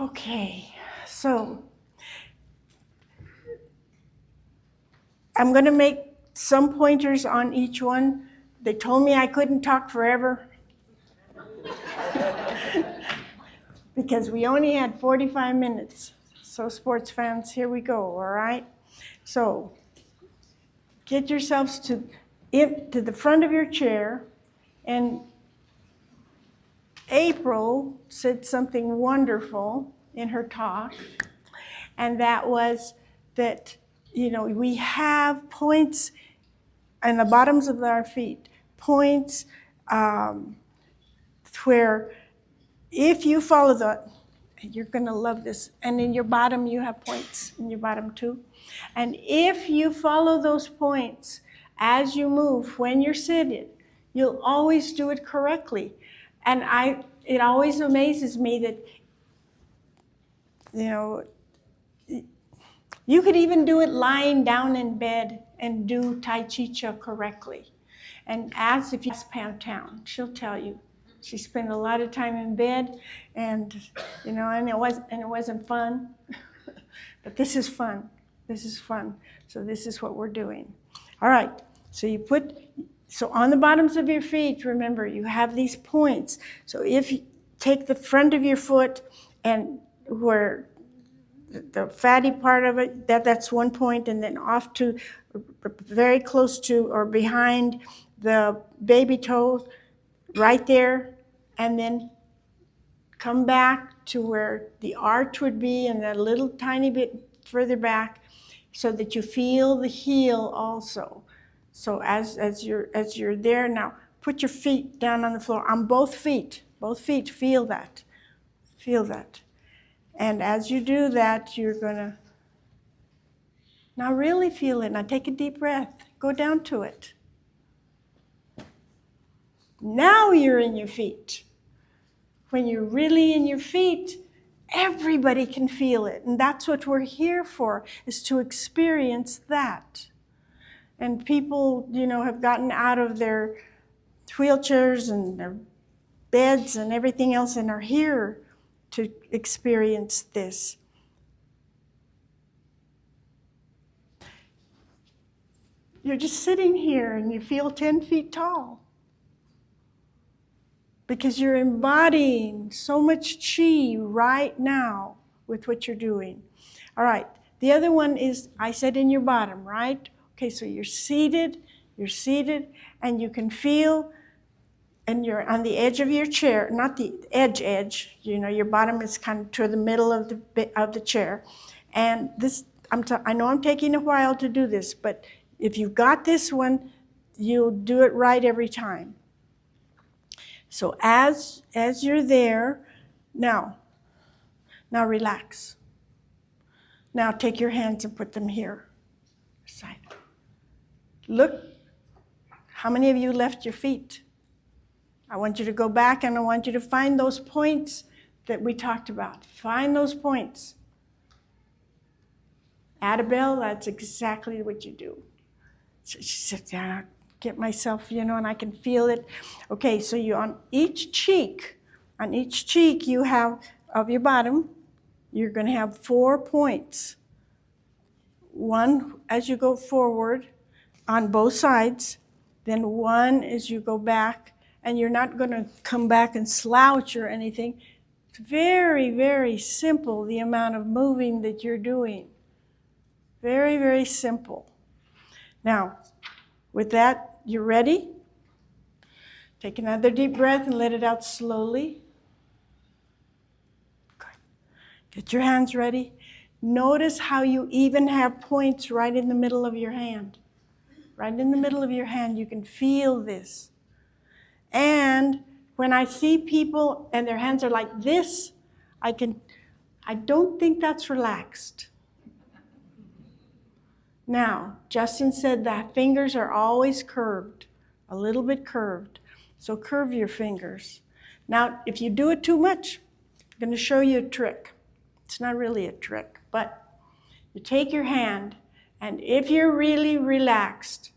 Okay, so I'm going to make some pointers on each one. They told me I couldn't talk forever because we only had 45 minutes. So sports fans, here we go, all right? So get yourselves to the front of your chair, and April said something wonderful in her talk, and that was that, we have points on the bottoms of our feet, points where if you follow you're going to love this, and in your bottom you have points in your bottom too. And if you follow those points as you move when you're seated, you'll always do it correctly. And it always amazes me that, you could even do it lying down in bed and do Tai Chi Chih correctly. And ask if you ask Pam Town, she'll tell you. She spent a lot of time in bed, and and it wasn't fun. But this is fun. This is fun. So this is what we're doing. All right. So on the bottoms of your feet, remember you have these points. So if you take the front of your foot and where the fatty part of it, that's one point, and then off to very close to or behind the baby toe, right there, and then come back to where the arch would be and a little tiny bit further back so that you feel the heel also. So as you're there now, put your feet down on the floor on both feet. Both feet, feel that. Feel that. And as you do that, you're going to now really feel it. Now take a deep breath. Go down to it. Now you're in your feet. When you're really in your feet, everybody can feel it. And that's what we're here for, is to experience that. And people, have gotten out of their wheelchairs and their beds and everything else and are here to experience this. You're just sitting here and you feel 10 feet tall because you're embodying so much chi right now with what you're doing. All right, the other one is, I said in your bottom, right? Okay, so you're seated, and you can feel, and you're on the edge of your chair, not the edge, your bottom is kind of to the middle of the chair. And this, I know I'm taking a while to do this, but if you got this one, you'll do it right every time. So as you're there, now relax. Now take your hands and put them here. Side. Look, how many of you left your feet? I want you to go back and I want you to find those points that we talked about. Find those points. Annabelle, that's exactly what you do. So she said, yeah, get myself, and I can feel it. Okay, so you on each cheek you have, of your bottom, you're going to have 4 points. One as you go forward on both sides, then one as you go back, and you're not going to come back and slouch or anything. It's very, very simple, the amount of moving that you're doing. Very, very simple. Now, with that, you're ready? Take another deep breath and let it out slowly. Good. Get your hands ready. Notice how you even have points right in the middle of your hand. Right in the middle of your hand, you can feel this. And when I see people and their hands are like this, I don't think that's relaxed. Now, Justin said that fingers are always curved, a little bit curved. So curve your fingers. Now, if you do it too much, I'm going to show you a trick. It's not really a trick, but you take your hand, and if you're really relaxed,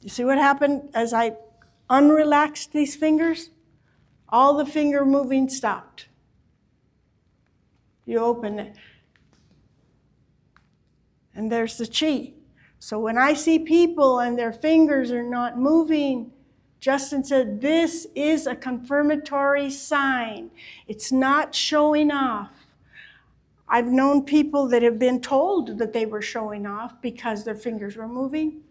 you see what happened as I unrelaxed these fingers? All the finger moving stopped. You open it. And there's the chi. So when I see people and their fingers are not moving, Justin said, this is a confirmatory sign. It's not showing off. I've known people that have been told that they were showing off because their fingers were moving.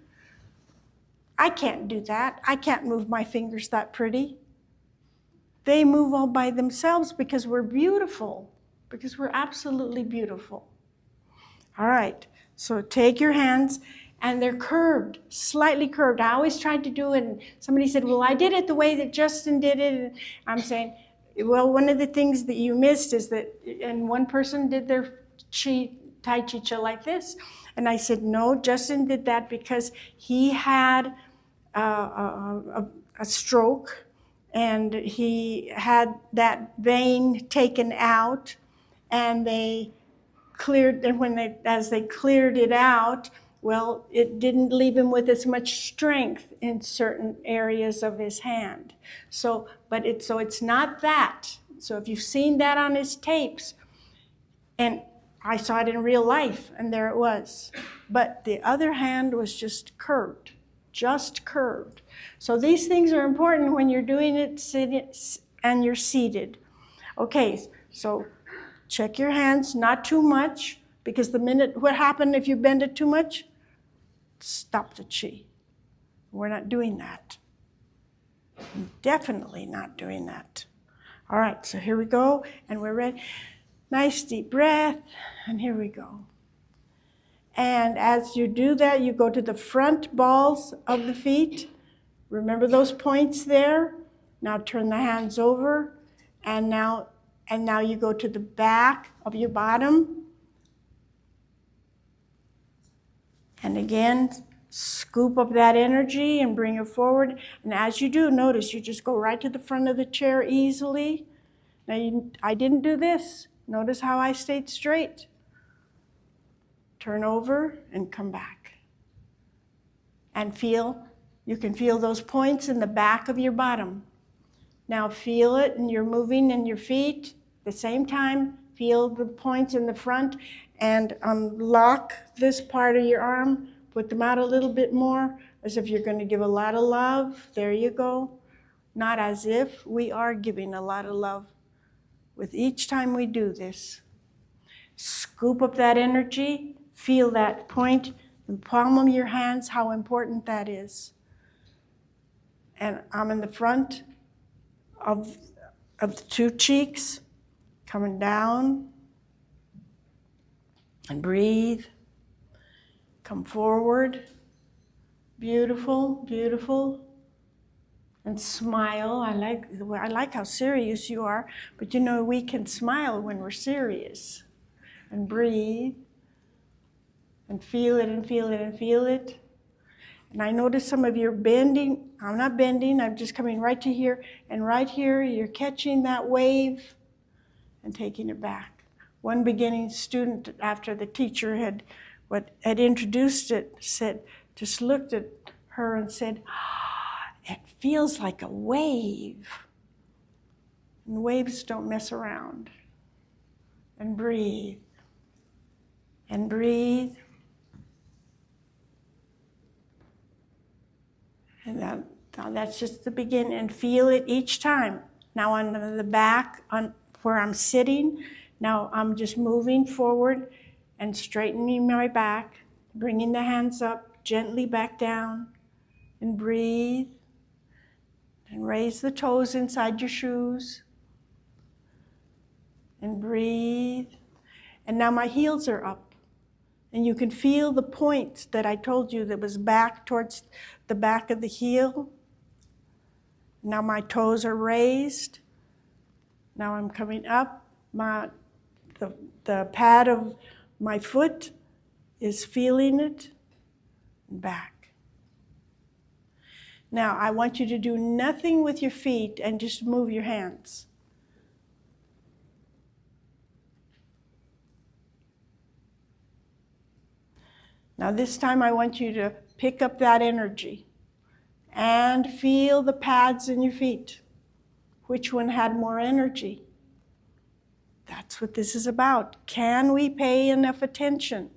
I can't do that. I can't move my fingers that pretty. They move all by themselves because we're beautiful, because we're absolutely beautiful. All right, so take your hands, and they're curved, slightly curved. I always tried to do it, and somebody said, well, I did it the way that Justin did it. And I'm saying, well, one of the things that you missed is that, and one person did their Tai Chi like this. And I said, no, Justin did that because he had a stroke, and he had that vein taken out, and they cleared, and as they cleared it out, well, it didn't leave him with as much strength in certain areas of his hand. So it's not that. So if you've seen that on his tapes, and I saw it in real life, and there it was. But the other hand was just curved. So these things are important when you're doing it and you're seated. Okay, so check your hands, not too much, because what happened if you bend it too much? Stop the chi. We're not doing that. Definitely not doing that. All right, so here we go, and we're ready. Nice deep breath, and here we go. And as you do that, you go to the front balls of the feet. Remember those points there? Now turn the hands over, and now you go to the back of your bottom. And again, scoop up that energy and bring it forward. And as you do, notice you just go right to the front of the chair easily. Now, I didn't do this. Notice how I stayed straight. Turn over and come back. And you can feel those points in the back of your bottom. Now feel it, and you're moving in your feet. At the same time, feel the points in the front, and unlock this part of your arm. Put them out a little bit more, as if you're going to give a lot of love. There you go. Not as if, we are giving a lot of love with each time we do this. Scoop up that energy. Feel that point in the palm of your hands, how important that is. And I'm in the front of the two cheeks, coming down, and breathe. Come forward. Beautiful, beautiful. And smile. I like how serious you are, but we can smile when we're serious. And breathe. And feel it and feel it and feel it. And I notice some of you are bending. I'm not bending, I'm just coming right to here. And right here, you're catching that wave and taking it back. One beginning student, after the teacher had introduced it, just looked at her and said, it feels like a wave. And waves don't mess around. And breathe. And breathe. And now that's just the beginning. And feel it each time. Now on the back, on where I'm sitting, now I'm just moving forward and straightening my back, bringing the hands up, gently back down, and breathe. And raise the toes inside your shoes. And breathe. And now my heels are up. And you can feel the point that I told you that was back towards the back of the heel. Now my toes are raised. Now I'm coming up. The pad of my foot is feeling it. And back. Now I want you to do nothing with your feet and just move your hands. Now this time I want you to pick up that energy and feel the pads in your feet. Which one had more energy? That's what this is about. Can we pay enough attention?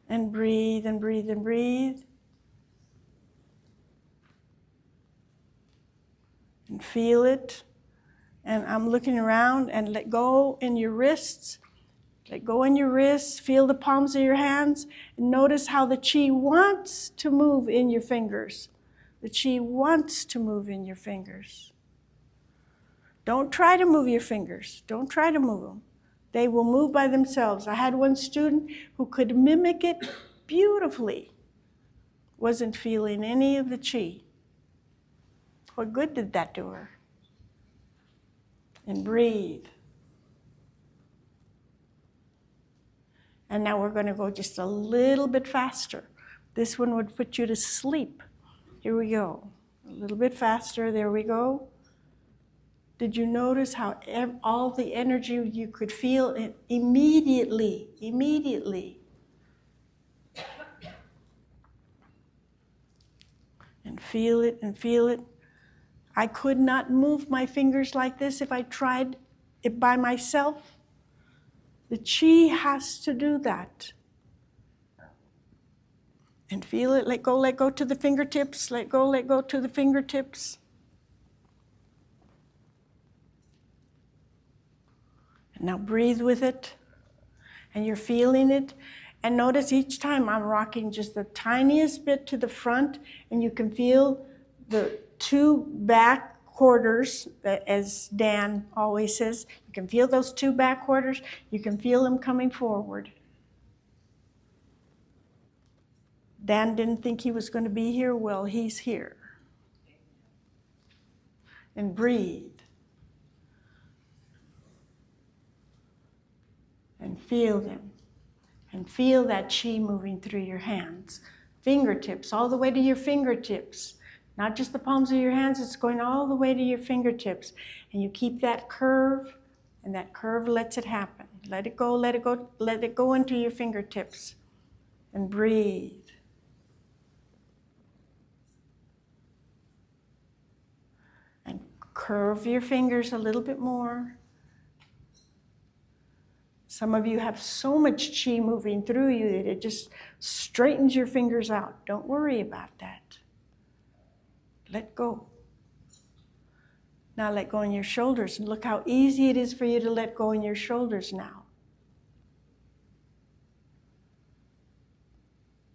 And breathe and breathe and breathe. And feel it. And I'm looking around, and let go in your wrists. Let go in your wrists. Feel the palms of your hands. And notice how the chi wants to move in your fingers. The chi wants to move in your fingers. Don't try to move your fingers. Don't try to move them. They will move by themselves. I had one student who could mimic it beautifully. Wasn't feeling any of the chi. What good did that do her? And breathe. And now we're going to go just a little bit faster. This one would put you to sleep. Here we go. A little bit faster. There we go. Did you notice how all the energy you could feel it immediately? And feel it and feel it. I could not move my fingers like this if I tried it by myself. The chi has to do that. And feel it. Let go to the fingertips. Let go to the fingertips. And now breathe with it. And you're feeling it. And notice each time I'm rocking just the tiniest bit to the front, and you can feel the two back quarters, as Dan always says. You can feel those two back quarters. You can feel them coming forward. Dan didn't think he was going to be here. Well, he's here. And breathe. And feel them. And feel that chi moving through your hands. Fingertips, all the way to your fingertips. Not just the palms of your hands, it's going all the way to your fingertips. And you keep that curve, and that curve lets it happen. Let it go, let it go, let it go into your fingertips. And breathe. And curve your fingers a little bit more. Some of you have so much chi moving through you that it just straightens your fingers out. Don't worry about that. Let go. Now let go in your shoulders. And look how easy it is for you to let go in your shoulders now.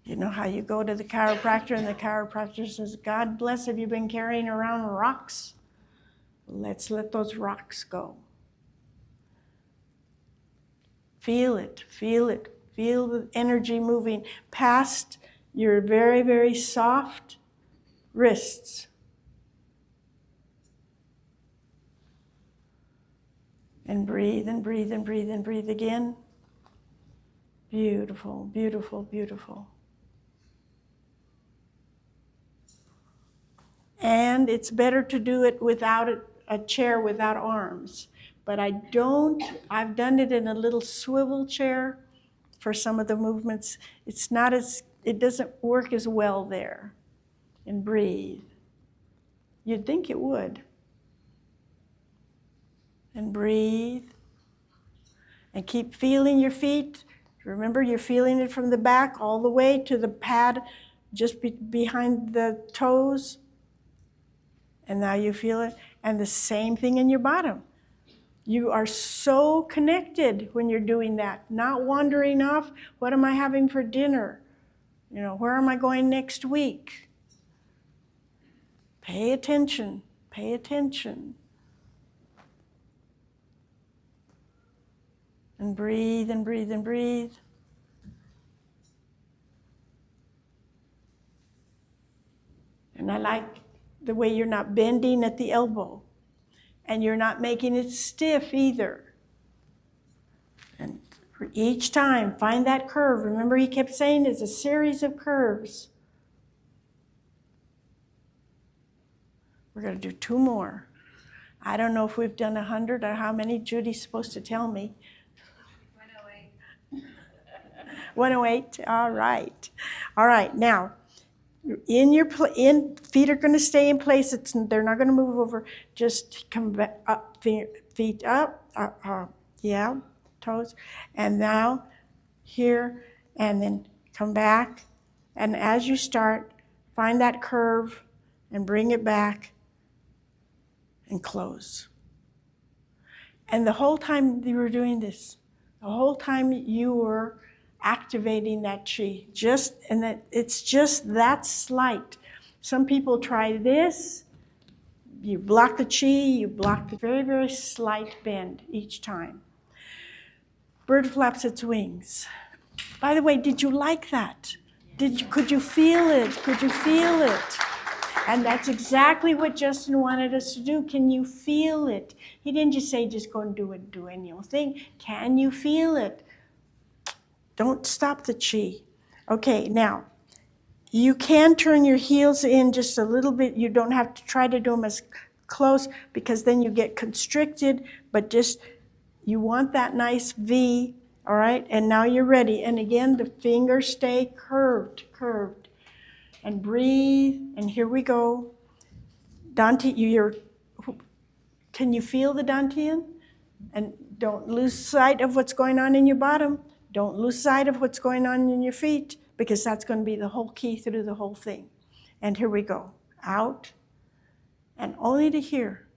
You know how you go to the chiropractor and the chiropractor says, God bless, have you been carrying around rocks? Let's let those rocks go. Feel it, feel it. Feel the energy moving past your very, very soft wrists. And breathe and breathe and breathe and breathe again. Beautiful, beautiful, beautiful. And it's better to do it without a chair without arms. But I've done it in a little swivel chair for some of the movements. It doesn't work as well there. And breathe. You'd think it would. And breathe. And keep feeling your feet. Remember, you're feeling it from the back all the way to the pad just behind the toes. And now you feel it. And the same thing in your bottom. You are so connected when you're doing that. Not wandering off, what am I having for dinner? Where am I going next week? Pay attention. Pay attention. And breathe and breathe and breathe. And I like the way you're not bending at the elbow. And you're not making it stiff either. And for each time, find that curve. Remember, he kept saying it's a series of curves. We're going to do 2 more. I don't know if we've done 100 or how many. Judy's supposed to tell me. 108. 108, all right. All right, now, Feet are going to stay in place. They're not going to move over. Just come back up, feet up, yeah, toes. And now here, and then come back. And as you start, find that curve and bring it back and close. And the whole time you were doing this, the whole time you were activating that chi, it's just that slight. Some people try this, you block the chi, you block the very, very slight bend each time. Bird flaps its wings. By the way, did you like that? Could you feel it? Could you feel it? And that's exactly what Justin wanted us to do. Can you feel it? He didn't just say, just go and do any old thing. Can you feel it? Don't stop the chi. Okay, now, you can turn your heels in just a little bit. You don't have to try to do them as close because then you get constricted, but just, you want that nice V, all right? And now you're ready. And again, the fingers stay curved. And breathe, and here we go. Dantian, can you feel the Dantian? And don't lose sight of what's going on in your bottom. Don't lose sight of what's going on in your feet, because that's going to be the whole key through the whole thing. And here we go. Out, and only to here.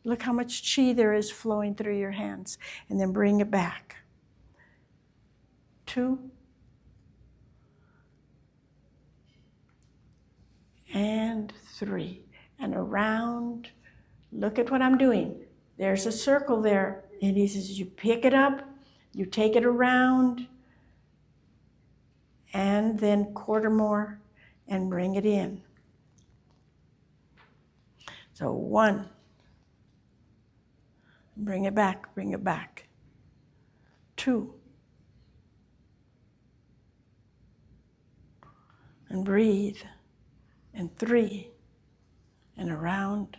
Look how much chi there is flowing through your hands. And then bring it back. 2. And 3. And around. Look at what I'm doing. There's a circle there. And he says, you pick it up, you take it around, and then quarter more, and bring it in. So 1. Bring it back. 2. And breathe. And 3. And around.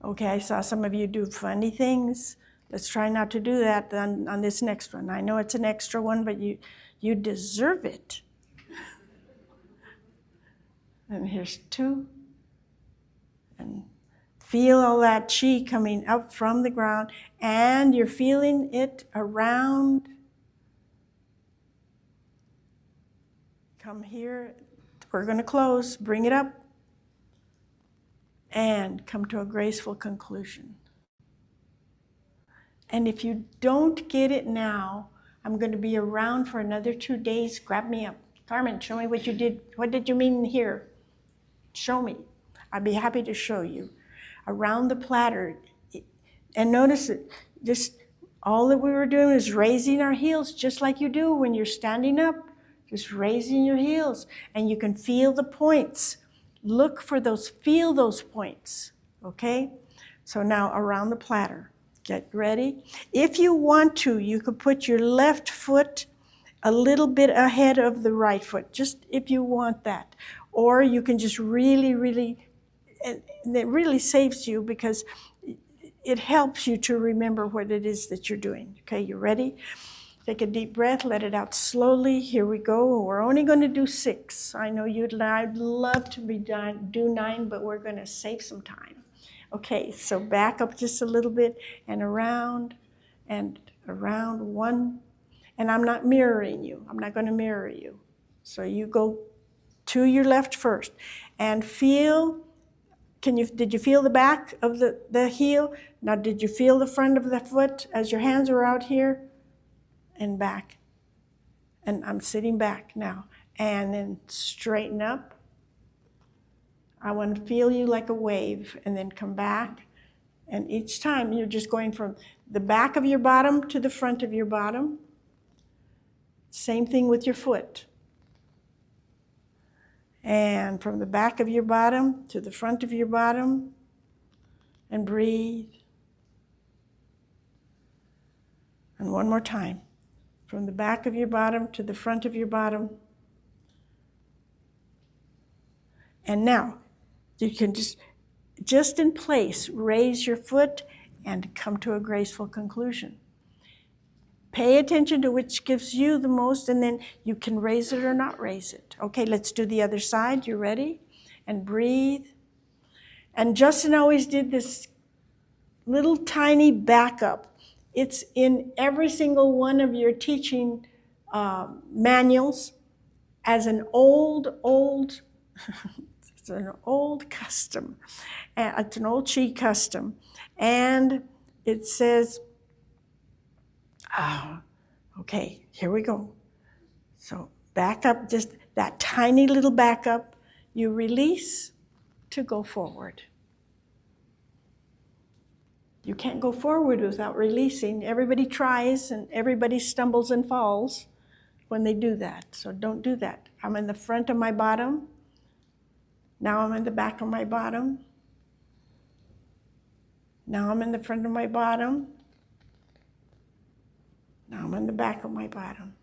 Okay, I saw some of you do funny things. Let's try not to do that on this next one. I know it's an extra one, but you deserve it. And here's 2. And feel all that chi coming up from the ground, and you're feeling it around. Come here. We're going to close. Bring it up. And come to a graceful conclusion. And if you don't get it now, I'm going to be around for another 2 days. Grab me up. Carmen, show me what you did. What did you mean here? Show me. I'd be happy to show you. Around the platter. And notice that just all that we were doing is raising our heels, just like you do when you're standing up. Just raising your heels. And you can feel the points. Look for those, feel those points, okay? So now around the platter, get ready. If you want to, you could put your left foot a little bit ahead of the right foot, just if you want that. Or you can just really, and it really saves you because it helps you to remember what it is that you're doing. Okay, you ready? Take a deep breath, let it out slowly. Here we go. We're only going to do 6. I know I'd love to do 9, but we're going to save some time. Okay, so back up just a little bit and around 1. And I'm not mirroring you. I'm not going to mirror you. So you go to your left first and feel. Did you feel the back of the heel? Now, did you feel the front of the foot as your hands are out here? And back. And I'm sitting back now. And then straighten up. I want to feel you like a wave. And then come back. And each time you're just going from the back of your bottom to the front of your bottom. Same thing with your foot. And from the back of your bottom to the front of your bottom. And breathe. And one more time. From the back of your bottom to the front of your bottom. And now, you can just in place, raise your foot and come to a graceful conclusion. Pay attention to which gives you the most, and then you can raise it or not raise it. Okay, let's do the other side. You ready? And breathe. And Justin always did this little tiny backup. It's in every single one of your teaching manuals as an old, it's an old custom. It's an old Chi custom. And it says, okay, here we go. So back up, just that tiny little backup. You release to go forward. You can't go forward without releasing. Everybody tries and everybody stumbles and falls when they do that. So don't do that. I'm in the front of my bottom. Now I'm in the back of my bottom. Now I'm in the front of my bottom. Now I'm in the back of my bottom.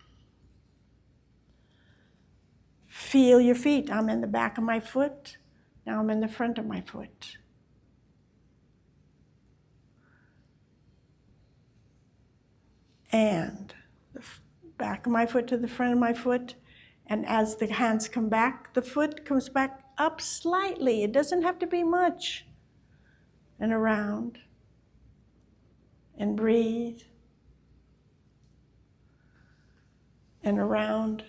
Feel your feet. I'm in the back of my foot. Now I'm in the front of my foot. And the back of my foot to the front of my foot. And as the hands come back, the foot comes back up slightly. It doesn't have to be much. And around. And breathe. And around.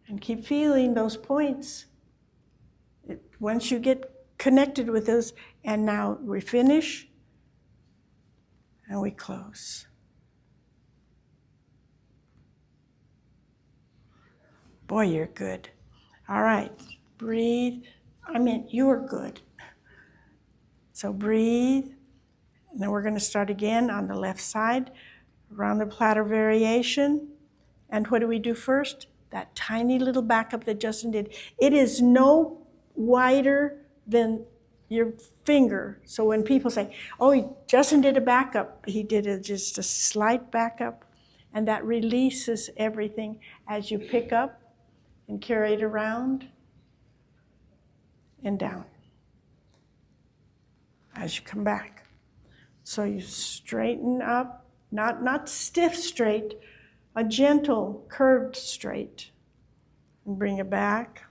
And keep feeling those points. Once you get connected with those, and now we finish, and we close. Boy, you're good. All right, breathe. I mean, you're good. So breathe, and then we're going to start again on the left side, around the platter variation. And what do we do first? That tiny little backup that Justin did. It is no wider than your finger. So when people say, oh, Justin did a backup, he did just a slight backup, and that releases everything as you pick up and carry it around and down as you come back. So you straighten up, not stiff straight, a gentle curved straight, and bring it back.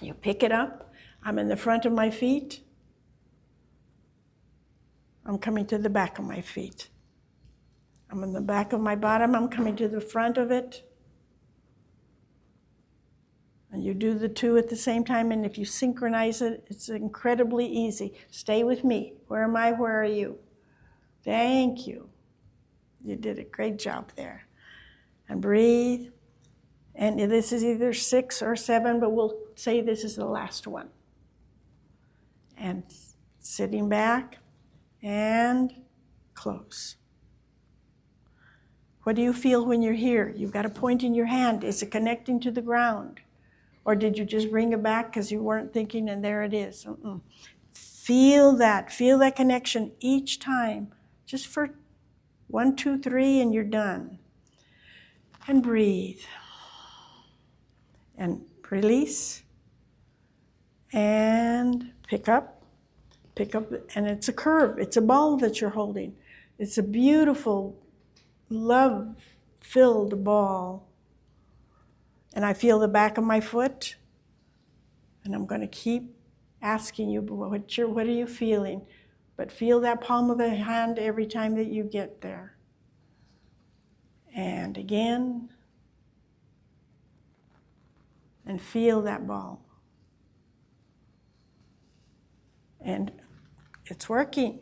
You pick it up. I'm in the front of my feet. I'm coming to the back of my feet. I'm in the back of my bottom. I'm coming to the front of it. And you do the two at the same time, and if you synchronize it, it's incredibly easy. Stay with me. Where am I? Where are you? Thank you. You did a great job there. And breathe. And this is either 6 or 7, but we'll say this is the last one. And sitting back and close. What do you feel when you're here? You've got a point in your hand. Is it connecting to the ground? Or did you just bring it back because you weren't thinking and there it is? Feel that connection each time. Just for 1, 2, 3, and you're done. And breathe. And release. And pick up, and it's a curve. It's a ball that you're holding. It's a beautiful, love-filled ball. And I feel the back of my foot, and I'm going to keep asking you, what are you feeling? But feel that palm of the hand every time that you get there. And again, and feel that ball. And it's working.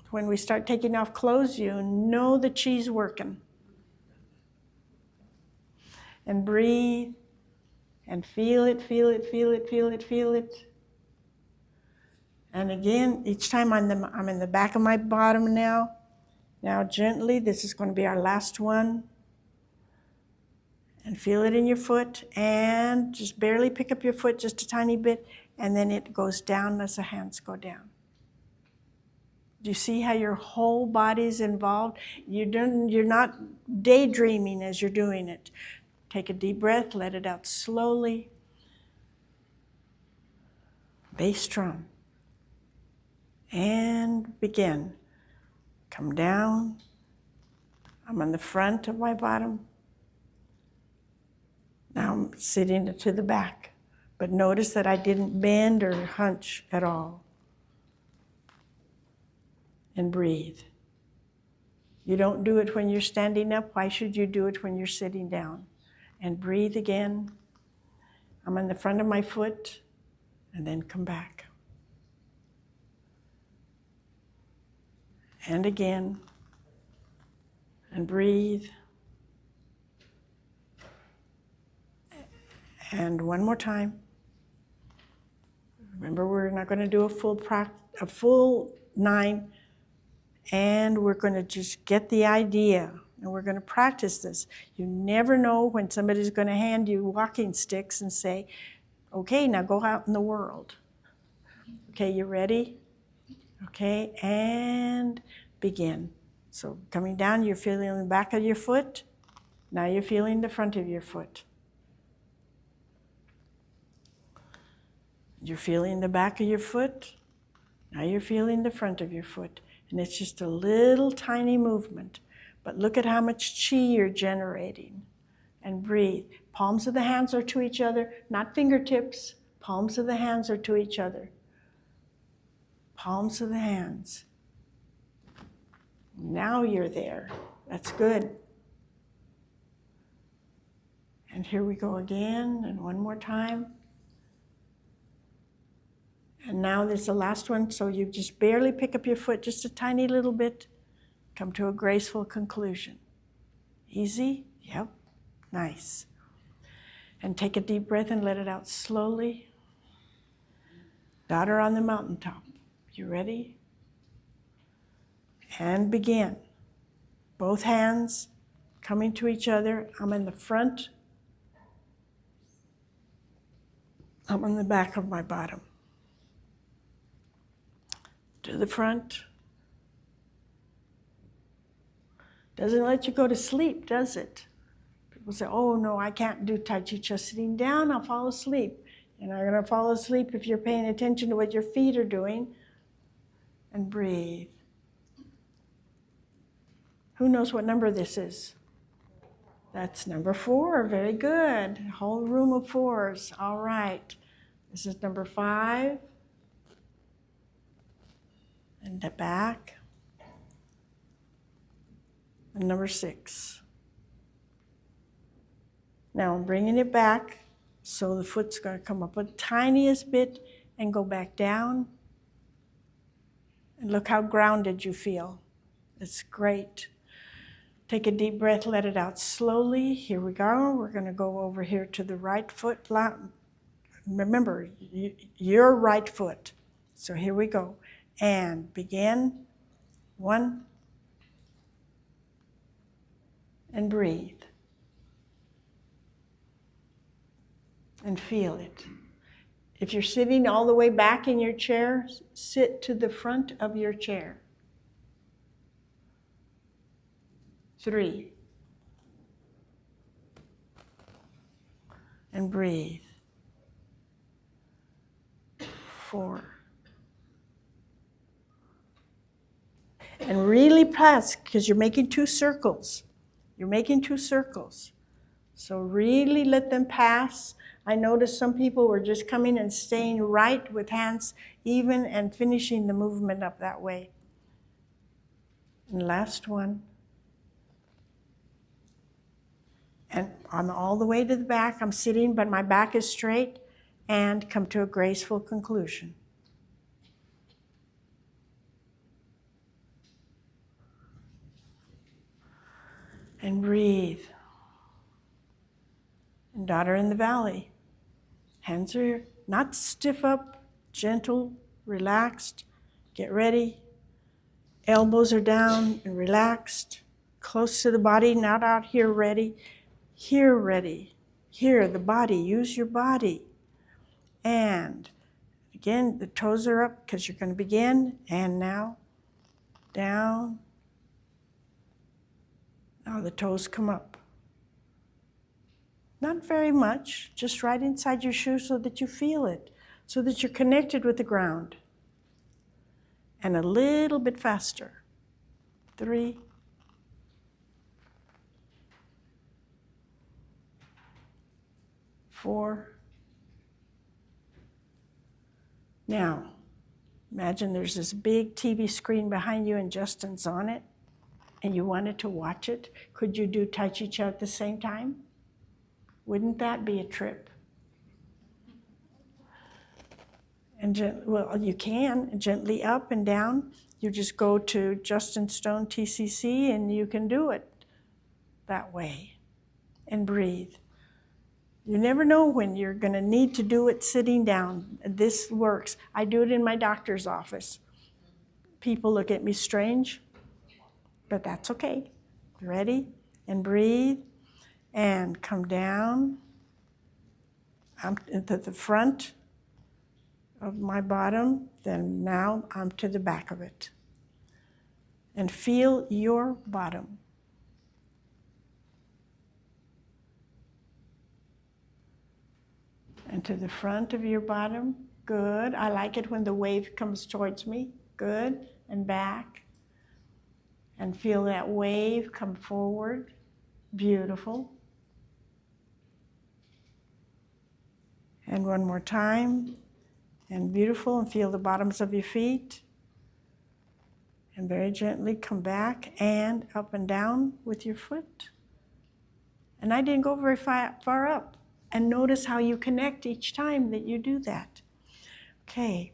When we start taking off clothes, you know the Chi's working. And breathe, and feel it, feel it, feel it, feel it, feel it. And again, each time I'm in the back of my bottom now. Now gently, this is going to be our last one. And feel it in your foot, and just barely pick up your foot just a tiny bit, and then it goes down as the hands go down. Do you see how your whole body's involved? You're not daydreaming as you're doing it. Take a deep breath, let it out slowly. Bass drum. And begin. Come down. I'm on the front of my bottom. Now I'm sitting to the back. But notice that I didn't bend or hunch at all. And breathe. You don't do it when you're standing up. Why should you do it when you're sitting down? And breathe again. I'm on the front of my foot, and then come back. And again. And breathe. And one more time. Remember, we're not going to do a full 9, and we're going to just get the idea, and we're going to practice this. You never know when somebody's going to hand you walking sticks and say, okay, now go out in the world. Okay, you ready? Okay, and begin. So coming down, you're feeling the back of your foot. Now you're feeling the front of your foot. You're feeling the back of your foot. Now you're feeling the front of your foot. And it's just a little tiny movement. But look at how much chi you're generating. And breathe. Palms of the hands are to each other, not fingertips. Palms of the hands are to each other. Palms of the hands. Now you're there. That's good. And here we go again, and one more time. And now there's the last one, so you just barely pick up your foot, just a tiny little bit. Come to a graceful conclusion. Easy? Yep. Nice. And take a deep breath and let it out slowly. Daughter on the mountaintop. You ready? And begin. Both hands coming to each other. I'm in the front. I'm on the back of my bottom. To the front. Doesn't let you go to sleep, does it? People say, oh no, I can't do Tai Chi just sitting down, I'll fall asleep. You're not going to fall asleep if you're paying attention to what your feet are doing. And breathe. Who knows what number this is? That's number 4, very good. A whole room of 4s, all right. This is number 5. And the back. And number 6. Now I'm bringing it back, so the foot's going to come up a tiniest bit and go back down. And look how grounded you feel. It's great. Take a deep breath, let it out slowly. Here we go. We're going to go over here to the right foot. Remember, your right foot. So here we go. And begin. 1. And breathe. And feel it. If you're sitting all the way back in your chair, sit to the front of your chair. 3. And breathe. 4. And really press, because you're making 2 circles. You're making 2 circles. So really let them pass. I noticed some people were just coming and staying right with hands even and finishing the movement up that way. And last one. And on all the way to the back, I'm sitting, but my back is straight, and come to a graceful conclusion. And breathe. And daughter in the valley. Hands are not stiff up, gentle, relaxed. Get ready. Elbows are down and relaxed. Close to the body, not out here ready. Here ready. Here, the body. Use your body. And again, the toes are up because you're going to begin. And now, down. Now the toes come up. Not very much, just right inside your shoe so that you feel it, so that you're connected with the ground. And a little bit faster. 3, 4. Now, imagine there's this big TV screen behind you and Justin's on it, and you wanted to watch it. Could you do Tai Chi at the same time? Wouldn't that be a trip? And well, you can gently up and down. You just go to Justin Stone TCC and you can do it that way. And breathe. You never know when you're going to need to do it sitting down. This works. I do it in my doctor's office. People look at me strange, but that's okay. Ready? And breathe. And come down. I'm to the front of my bottom. Then now I'm to the back of it. And feel your bottom. And to the front of your bottom. Good. I like it when the wave comes towards me. Good. And back. And feel that wave come forward. Beautiful. And one more time. And beautiful. And feel the bottoms of your feet. And very gently come back and up and down with your foot. And I didn't go very far up. And notice how you connect each time that you do that. Okay.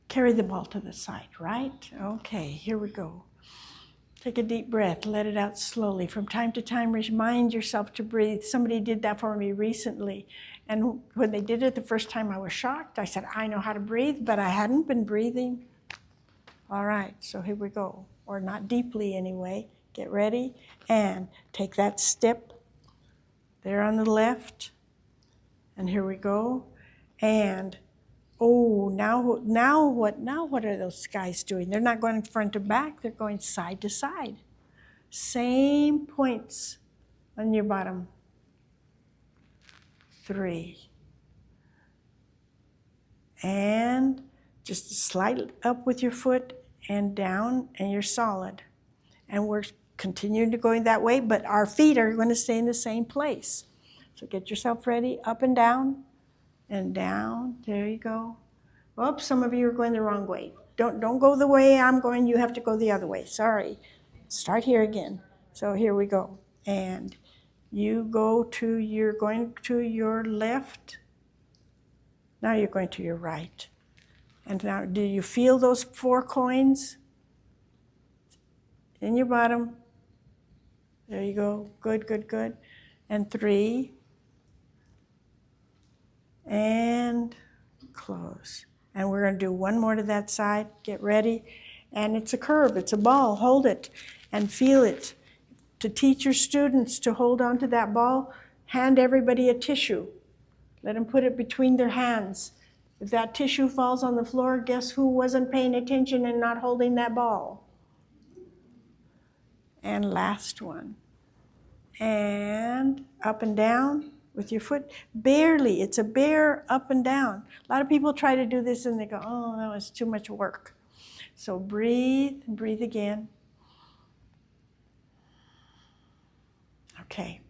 Carry the ball to the side, right? Okay, here we go. Take a deep breath, let it out slowly. From time to time, remind yourself to breathe. Somebody did that for me recently. And when they did it the first time, I was shocked. I said, I know how to breathe, but I hadn't been breathing. All right, so here we go. Or not deeply anyway. Get ready and take that step there on the left. And here we go. And oh, now what? Now what are those guys doing? They're not going front to back. They're going side to side. Same points on your bottom. 3. And just slide up with your foot and down, and you're solid. And we're continuing to going that way, but our feet are going to stay in the same place. So get yourself ready, up and down, and down. There you go. Oops, some of you are going the wrong way. Don't go the way I'm going. You have to go the other way. Sorry. Start here again. So here we go. And you're going to your left. Now you're going to your right. And now, do you feel those 4 coins in your bottom? There you go. Good, good, good. And 3. And close. And we're going to do one more to that side. Get ready. And it's a curve. It's a ball. Hold it and feel it. To teach your students to hold on to that ball, hand everybody a tissue. Let them put it between their hands. If that tissue falls on the floor, guess who wasn't paying attention and not holding that ball? And last one. And up and down with your foot. Barely. It's a bare up and down. A lot of people try to do this and they go, oh, that was too much work. So breathe and breathe again. Okay.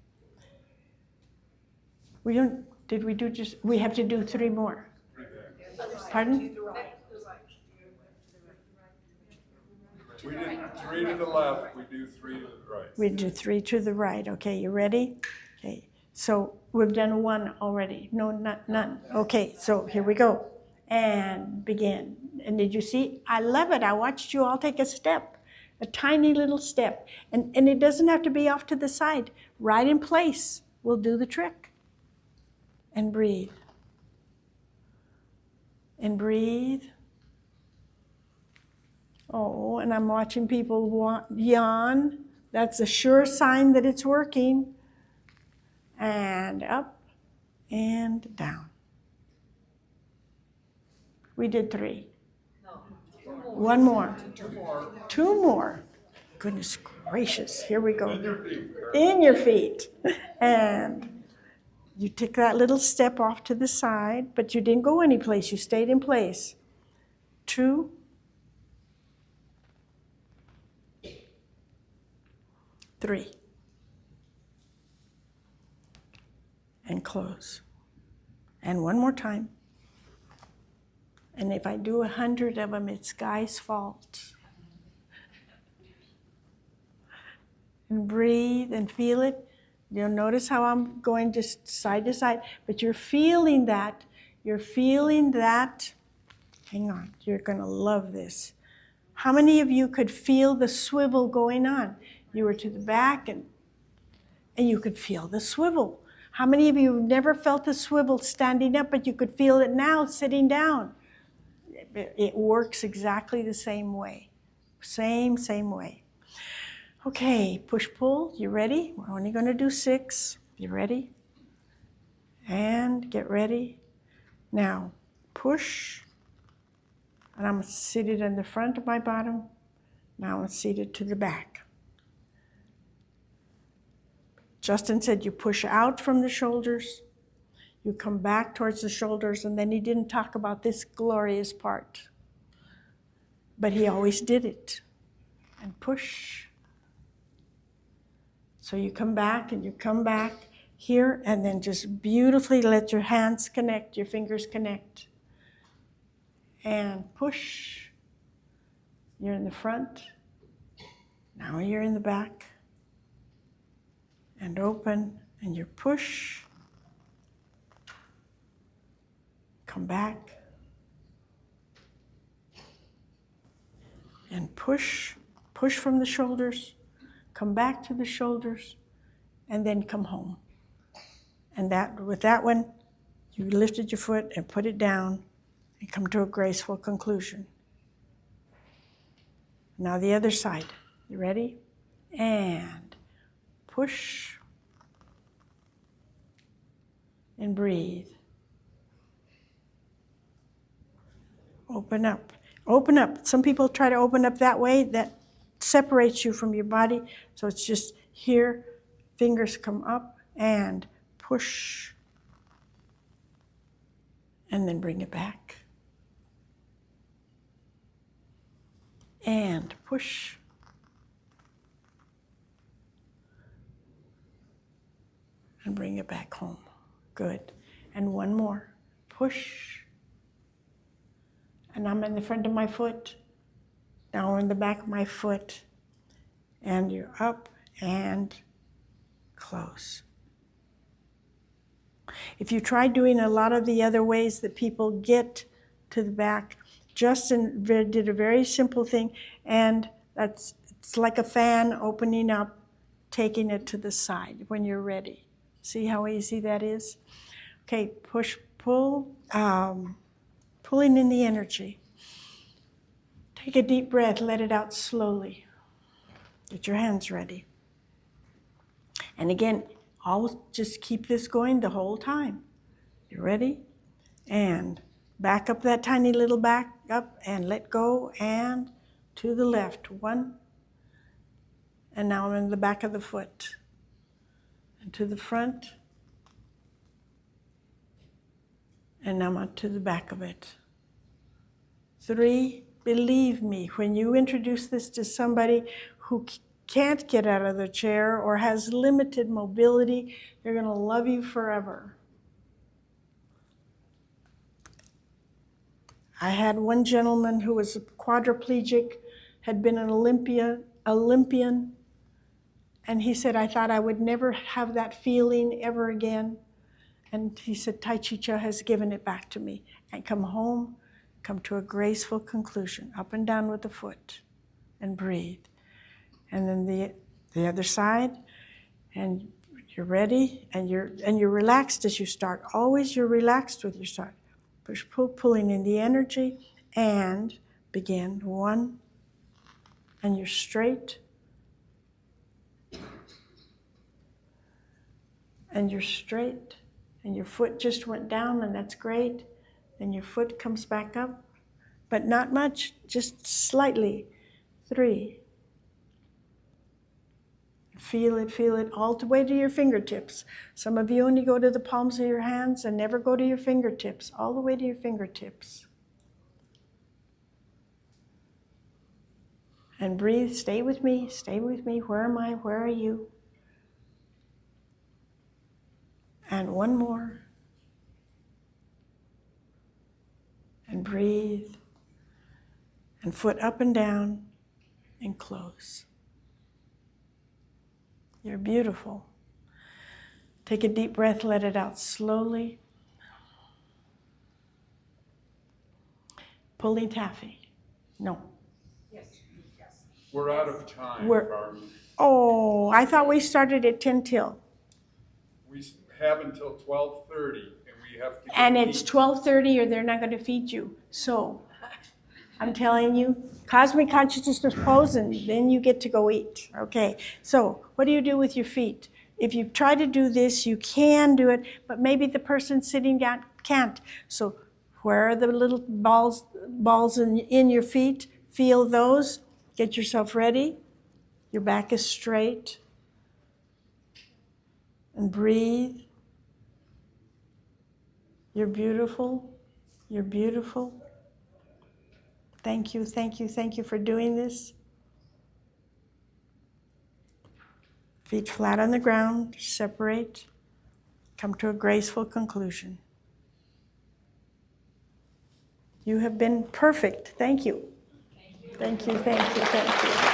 We have to do 3 more. Pardon? We did 3 to the left, we do 3 to the right. We do 3 to the right. Okay, you ready? Okay, so we've done 1 already. No, none. Okay, so here we go. And begin. And did you see? I love it. I watched you all take a step, a tiny little step. And it doesn't have to be off to the side. Right in place will do the trick. And breathe. And breathe. Oh, and I'm watching people yawn. That's a sure sign that it's working. And up and down. We did 3. No. 1 more. 2 more. 2 more. Goodness gracious. Here we go. In your feet. In your feet. And you took that little step off to the side, but you didn't go anyplace. You stayed in place. 2. 3. And close. And one more time. And if I do 100 of them, it's Guy's fault. And breathe and feel it. You'll notice how I'm going just side to side, but you're feeling that. You're feeling that. Hang on, you're going to love this. How many of you could feel the swivel going on? You were to the back and you could feel the swivel. How many of you have never felt the swivel standing up, but you could feel it now sitting down? It works exactly the same way. Same way. Okay, push-pull, you ready? We're only going to do 6. You ready? And get ready. Now, push. And I'm seated in the front of my bottom. Now I'm seated to the back. Justin said you push out from the shoulders. You come back towards the shoulders, and then he didn't talk about this glorious part. But he always did it. And push. So you come back and you come back here, and then just beautifully let your hands connect, your fingers connect. And push. You're in the front. Now you're in the back. And open, and you push. Come back. And push. Push from the shoulders. Come back to the shoulders, and then come home. And with that one, you lifted your foot and put it down and come to a graceful conclusion. Now the other side. You ready? And push. And breathe. Open up. Open up. Some people try to open up that way. That separates you from your body. So it's just here. Fingers come up and push. And then bring it back. And push. And bring it back home. Good. And one more. Push. And I'm in the front of my foot. Now I'm in the back of my foot. And you're up and close. If you try doing a lot of the other ways that people get to the back, Justin did a very simple thing, and it's like a fan opening up, taking it to the side when you're ready. See how easy that is? Okay, push, pull, pulling in the energy. Take a deep breath, let it out slowly. Get your hands ready. And again, always just keep this going the whole time. You ready? And back up that tiny little back up and let go, and to the left. 1. And now I'm in the back of the foot. And to the front. And now I'm to the back of it. 3, believe me, when you introduce this to somebody who can't get out of the chair or has limited mobility, they're going to love you forever. I had one gentleman who was quadriplegic, had been an Olympian, and he said, I thought I would never have that feeling ever again. And he said, Tai Chi has given it back to me. And come home, come to a graceful conclusion, up and down with the foot, and breathe. And then the other side, and you're ready, and you're relaxed as you start. Always you're relaxed with your start. Push, pull, pulling in the energy, and begin. 1, and you're straight, and you're straight, and your foot just went down, and that's great. Then your foot comes back up, but not much, just slightly. 3. Feel it all the way to your fingertips. Some of you only go to the palms of your hands and never go to your fingertips, all the way to your fingertips. And breathe. Stay with me. Stay with me. Where am I? Where are you? And one more. And breathe. And foot up and down and close. You're beautiful. Take a deep breath, let it out slowly. Pulling taffy. No. We're out of time, We're- Carmen. Oh, I thought we started at 10 till. We have until 12:30, and we have to. And it's 12:30 or they're not going to feed you. So, I'm telling you, cosmic consciousness pose, and then you get to go eat. Okay, so what do you do with your feet? If you try to do this, you can do it, but maybe the person sitting down can't. So where are the little balls in your feet? Feel those. Get yourself ready. Your back is straight. And breathe. You're beautiful. You're beautiful. Thank you, thank you, thank you for doing this. Feet flat on the ground, separate, come to a graceful conclusion. You have been perfect. Thank you. Thank you, thank you, thank you. Thank you.